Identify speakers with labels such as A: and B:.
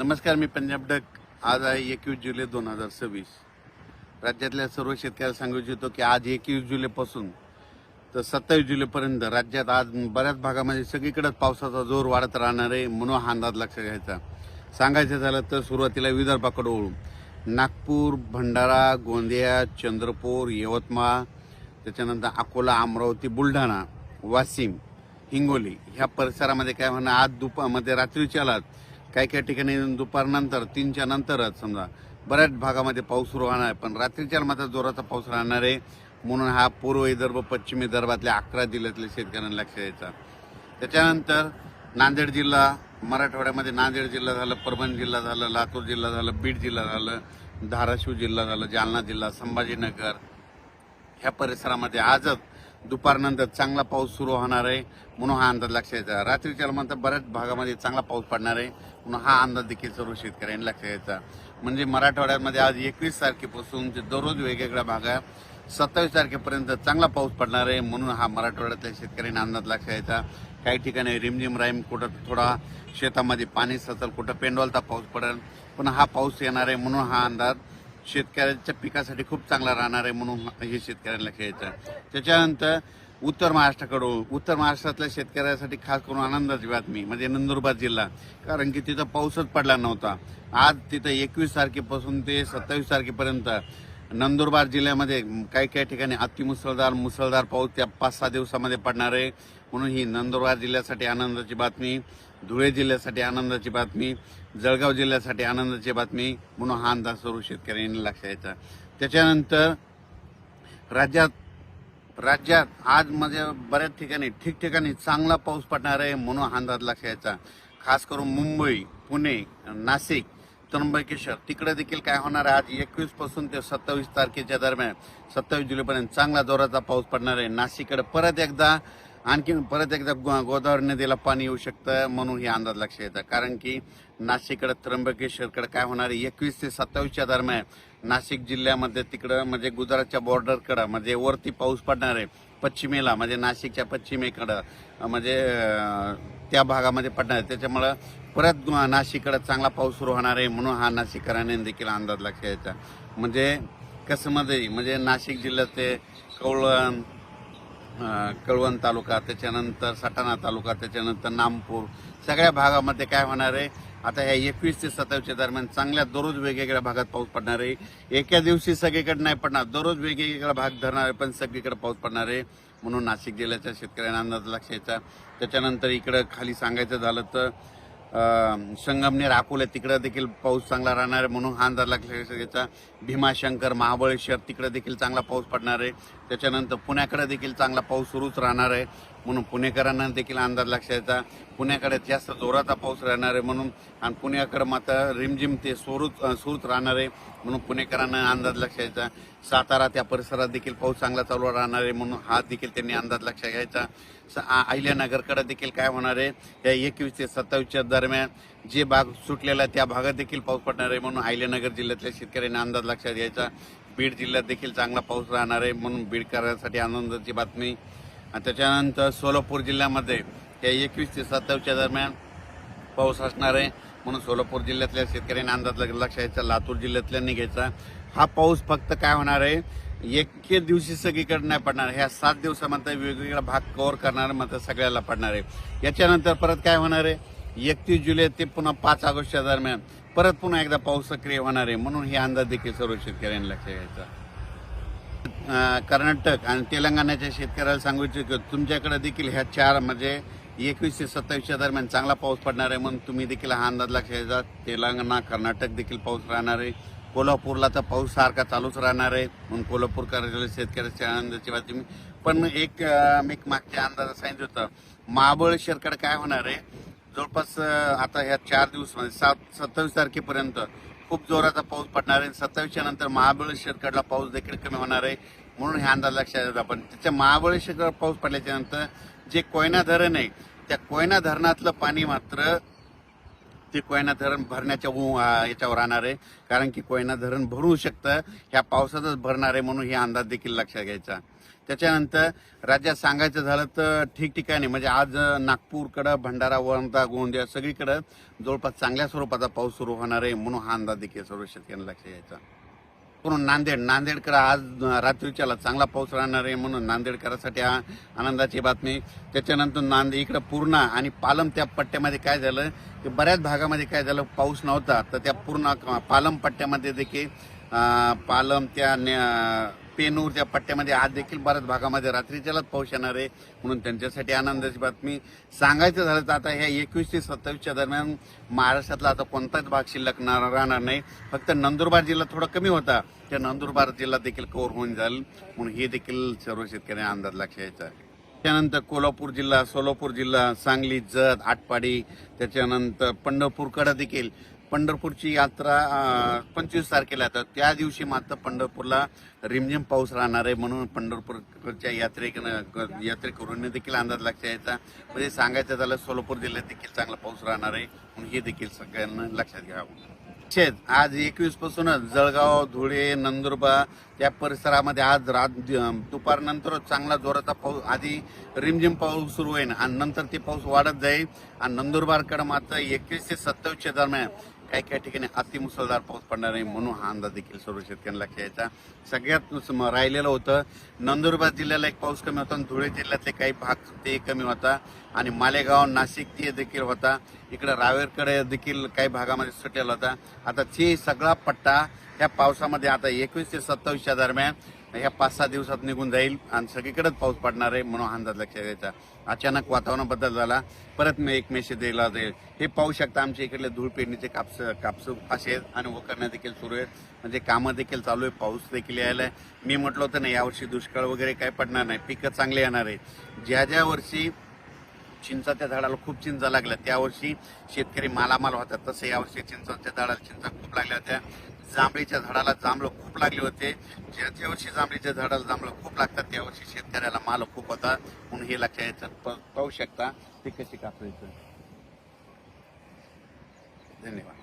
A: नमस्कार, मी पंजाब डक. आज आहे 21 जुलै 2026. राज्यातल्या सर्व शेतकऱ्याला सांगू इच्छितो की आज 21 जुलैपासून तर 27 जुलैपर्यंत राज्यात आज बऱ्याच भागामध्ये सगळीकडेच पावसाचा जोर वाढत राहणार आहे, म्हणून हा अंदाज लक्षात घ्यायचा. सांगायचं झालं तर सुरुवातीला विदर्भाकडे वळू. नागपूर, भंडारा, गोंदिया, चंद्रपूर, यवतमाळ, त्याच्यानंतर अकोला, अमरावती, बुलढाणा, वाशिम, हिंगोली ह्या परिसरामध्ये काय होणार, आज दुपारमध्ये रात्रीच्या वेळात काही ठिकाणी दुपारनंतर 3च्या नंतरच समजा बऱ्याच भागामध्ये पाऊस सुरू होणार आहे, पण रात्रीच्या मात्र जोराचा पाऊस राहणार आहे. म्हणून हा पूर्व विदर्भ, पश्चिम विदर्भातल्या 11 जिल्ह्यातल्या शेतकऱ्यांना लक्ष द्यायचा. त्याच्यानंतर नांदेड जिल्हा, मराठवाड्यामध्ये नांदेड जिल्हा झालं, परभणी जिल्हा झालं, लातूर जिल्हा झालं, बीड जिल्हा झालं, धाराशिव जिल्हा झालं, जालना जिल्हा, संभाजीनगर ह्या परिसरामध्ये आजच दुपारनंतर चांगला पाऊस सुरू होणार आहे, म्हणून हा अंदाज लक्षात घ्यायचा. रात्रीच्या नंतर बऱ्याच भागामध्ये चांगला पाऊस पडणार आहे, म्हणून हा अंदाज देखील सर्व शेतकऱ्यांनी लक्षात घ्यायचा. म्हणजे मराठवाड्यामध्ये आज 21 तारखेपासून ते दररोज वेगवेगळ्या भागात 27 तारखेपर्यंत चांगला पाऊस पडणार आहे, म्हणून हा मराठवाड्यातल्या शेतकऱ्यांनी अंदाज लक्षात घ्यायचा. काही ठिकाणी रिमझिम राईम, कुठं थोडा शेतामध्ये पाणी सचल, कुठं पेंडवलता पाऊस पडेल, पण हा पाऊस येणार आहे, म्हणून हा अंदाज शेतकऱ्यांच्या पिकासाठी खूप चांगला राहणार आहे, म्हणून हे शेतकऱ्यांना लक्षात घ्यायचं. त्याच्यानंतर उत्तर महाराष्ट्रातल्या शेतकऱ्यांसाठी खास करून आनंदाची बातमी म्हणजे नंदुरबार जिल्हा, कारण की तिथं पाऊसच पडला नव्हता. आज तिथं 21 तारखेपासून ते 27 तारखेपर्यंत नंदुरबार जिल्ह्यामध्ये काही ठिकाणी मुसळधार पाऊस त्या 5-6 दिवसामध्ये पडणार आहे, म्हणून ही नंदुरबार जिल्ह्यासाठी आनंदाची बातमी. धुळे जिल्ह्यासाठी आनंदाची बातमी, जळगाव जिल्ह्यासाठी आनंदाची बातमी, म्हणून हा अंदाज सर्व शेतकऱ्यांनी लक्षात घ्यायचा. त्याच्यानंतर राज्यात आज म्हणजे बऱ्याच ठिकाणी ठिकठिकाणी चांगला पाऊस पडणार आहे, म्हणून हा अंदाज लक्षात घ्यायचा. खास करून मुंबई, पुणे, नाशिक, त्र्यंबकेश्वर तिकडे देखील काय होणार आहे, आज 21 पासून ते 27 तारखेच्या दरम्यान 27 जुलैपर्यंत चांगला जोराचा पाऊस पडणार आहे. नाशिककडे परत एकदा गोदावरी नदीला पाणी येऊ शकतं, म्हणून हे अंदाज लक्षात येतं. कारण की नाशिककडे, त्र्यंबकेश्वरकडे काय होणार आहे, 21 ते 27च्या दरम्यान नाशिक जिल्ह्यामध्ये तिकडं म्हणजे गुजरातच्या बॉर्डरकडं म्हणजे वरती पाऊस पडणार आहे. पश्चिमेला म्हणजे नाशिकच्या पश्चिमेकडं म्हणजे त्या भागामध्ये पडणार आहे. त्याच्यामुळं परत नाशिककडे चांगला पाऊस सुरू होणार आहे, म्हणून हा नाशिककरांनी देखील अंदाज लक्षात यायचा. म्हणजे कसं म्हणजे नाशिक जिल्ह्याचे कळवण तालुका, त्याच्यानंतर सटाणा तालुका, त्याच्यानंतर नामपूर सगळ्या भागामध्ये काय होणार आहे, आता ह्या 21 ते 27च्या दरम्यान चांगल्या दररोज वेगवेगळ्या भागात पाऊस पडणार आहे. एका दिवशी सगळीकडे नाही पडणार, दररोज वेगवेगळा भाग धरणार आहे, पण सगळीकडे पाऊस पडणार आहे, म्हणून नाशिक जिल्ह्याच्या शेतकऱ्यांना अंदाज लक्षात यायचा. त्याच्यानंतर इकडं खाली सांगायचं झालं तर संगमनेर, अकोले तिकडं देखील पाऊस चांगला राहणार आहे, म्हणून हा अंदाज लक्षात घ्यायचा. भीमाशंकर, महाबळेश्वर तिकडे देखील चांगला पाऊस पडणार आहे. त्याच्यानंतर पुण्याकडे देखील चांगला पाऊस सुरूच राहणार आहे, म्हणून पुणेकरांना देखील अंदाज लक्षात यायचा. पुण्याकडे जास्त जोराचा पाऊस राहणार आहे म्हणून, आणि पुण्याकडे मात्र रिमझिम ते सुरूच राहणार आहे, म्हणून पुणेकरांना अंदाज लक्षात यायचा. सातारा त्या परिसरात देखील पाऊस चांगला चालू राहणार आहे, म्हणून हा देखील त्यांनी अंदाज लक्षात घ्यायचा. अहिल्यानगरकडे देखील काय होणार आहे, या 21 ते 27च्या दरम्यान जे भाग सुटलेला त्या भागात देखील पाऊस पडणार आहे, म्हणून अहिल्यानगर जिल्ह्यातल्या शेतकऱ्यांनी अंदाज लक्षात घ्यायचा. बीड जिल्ह्यात देखील चांगला पाऊस राहणार आहे, म्हणून बीडकरांसाठी आनंदाची बातमी. आणि त्याच्यानंतर सोलापूर जिल्ह्यामध्ये या 21 ते 27च्या दरम्यान पाऊस असणार आहे, म्हणून सोलापूर जिल्ह्यातल्या शेतकऱ्यांनी अंदाज लक्षात घ्यायचा. लातूर जिल्ह्यातल्यांनी घ्यायचा. हा पाऊस फक्त काय होणार आहे, एके दिवशी सगळीकडे नाही पडणार, ह्या 7 दिवसामध्ये वेगवेगळा भाग कव्हर करणार मात्र सगळ्याला पडणार आहे. याच्यानंतर परत काय होणार आहे, 31 जुलै ते पुन्हा 5 ऑगस्टच्या दरम्यान परत पुन्हा एकदा पाऊस सक्रिय होणार आहे, म्हणून हे अंदाज देखील सर्व शेतकऱ्यांनी लक्षात घ्यायचा. कर्नाटक आणि तेलंगणाच्या शेतकऱ्याला सांगू इच्छितो, तुमच्याकडे देखील ह्या 4 म्हणजे 21 ते 27च्या दरम्यान चांगला पाऊस पडणार आहे, म्हणून तुम्ही देखील हा अंदाज लक्षात घ्यायचा. तेलंगणा, कर्नाटक देखील पाऊस राहणार आहे. कोल्हापूरला तर पाऊस सारखा चालूच राहणार आहे, म्हणून कोल्हापूरकर शेतकऱ्याच्या आनंदाची बातमी. पण एक मागच्या अंदाजात सांगितलं होतं, महाबळेश्वरकडे काय होणार आहे, जवळपास आता ह्या 4 दिवसामध्ये 27 तारखेपर्यंत खूप जोराचा पाऊस पडणार आहे. 27च्या नंतर महाबळेश्वरकडला पाऊस देखील कमी होणार आहे, म्हणून हे अंदाज लक्षात येतो. पण त्याच्या महाबळेश्वरकडे पाऊस पडल्याच्या नंतर जे कोयना धरण आहे, त्या कोयना धरणातलं पाणी मात्र ते कोयना धरण भरण्याच्या याच्यावर राहणार आहे, कारण की कोयना धरण भरू शकतं, ह्या पावसातच भरणार आहे, म्हणून हे अंदाज देखील लक्षात घ्यायचा. त्याच्यानंतर राज्यात सांगायचं झालं तर ठिकठिकाणी म्हणजे आज नागपूरकडं, भंडारा, वर्धा, गोंदिया सगळीकडं जवळपास चांगल्या स्वरूपाचा पाऊस सुरू होणार आहे म्हणून हा अंदाज देखील सर्व शेतकऱ्यांना लक्षात यायचा. म्हणून नांदेडकडे आज रात्रीच्याला चांगला पाऊस राहणार आहे म्हणून नांदेडकरांसाठी आनंदाची बातमी. त्याच्यानंतर इकडं पूर्णा आणि पालम त्या पट्ट्यामध्ये काय झालं की बऱ्याच भागामध्ये काय झालं पाऊस नव्हता, तर त्या पूर्ण पालम पट्ट्यामध्ये देखील पालम त्या पेनूर त्या पट्ट्यामध्ये आज देखील बऱ्याच भागामध्ये रात्रीच्यालाच पाऊस येणार आहे म्हणून त्यांच्यासाठी आनंदाची बातमी. सांगायचं झालं तर आता ह्या 21 ते 27च्या दरम्यान महाराष्ट्रातला आता कोणताच भाग शिल्लक राहणार नाही. फक्त नंदुरबार जिल्हा थोडा कमी होता, त्या नंदुरबार जिल्हा देखील कव्हर होऊन जाईल म्हणून हे देखील सर्व शेतकऱ्यांना अंदाज लक्षात यायचा आहे. त्यानंतर कोल्हापूर जिल्हा, सोलापूर जिल्हा, सांगली, जत, आटपाडी, त्याच्यानंतर पंढरपूरकडे देखील पंढरपूरची यात्रा 25 तारखेला तर त्या दिवशी मात्र पंढरपूरला रिमझिम पाऊस राहणार आहे म्हणून पंढरपूरच्या यात्रेकरूंनी देखील अंदाज लक्षात यायचा. म्हणजे सांगायचं झालं सोलापूर जिल्ह्यात देखील चांगला पाऊस राहणार आहे म्हणून हे देखील सगळ्यांना लक्षात घ्यावं. आज 21 पासूनच जळगाव, धुळे, नंदुरबार त्या परिसरामध्ये आज दुपारनंतर चांगला जोराचा पाऊस, आधी रिमझिम पाऊस सुरू होईल आणि नंतर ते पाऊस वाढत जाईल आणि नंदुरबारकडे मात्र 21 ते 27च्या दरम्यान काही काही ठिकाणी अतिमुसळधार पाऊस पडणार आहे म्हणून हा अंदाज देखील सर्व शेतकऱ्यांना लक्षात यायचा. सगळ्यात राहिलेलं होतं नंदुरबार जिल्ह्याला एक पाऊस कमी होता आणि धुळे जिल्ह्यातले काही भाग ते कमी होता आणि मालेगाव, नाशिक ते देखील होता. इकडे रावेरकडे देखील काही भागामध्ये सुटलेला होता. आता ते सगळा पट्टा ह्या पावसामध्ये आता 21 ते 27च्या दरम्यान ह्या 5-6 दिवसात निघून जाईल आणि सगळीकडेच पाऊस पडणार आहे म्हणून अंदाज लक्षात घ्यायचा. अचानक वातावरण बदल झाला, परत एक मेसेज दिला जाईल. हे पाहू शकता आमच्या इकडले धूळ पेरणीचे कापस असे आणि वखरण्या देखील सुरू आहेत, म्हणजे कामं देखील चालू आहे, पाऊस देखील यायला आहे. मी म्हटलं होतं ना यावर्षी दुष्काळ वगैरे काय पडणार नाही, पिकं चांगले येणार आहे. ज्या वर्षी चिंचाच्या झाडाला खूप चिंचा लागल्या त्या वर्षी शेतकरी मालामाल होतात, तसं यावर्षी चिंचाच्या झाडाला चिंचा खूप लागल्या होत्या. जांभळीच्या झाडाला जांभळं खूप लागले होते. ज्या वर्षी जांभळीच्या झाडाला जांभळं खूप लागतात त्या वर्षी शेतकऱ्याला माल खूप होता म्हणून हे लक्षात यायचं. पाहू शकता ते कशी कापायचं. धन्यवाद.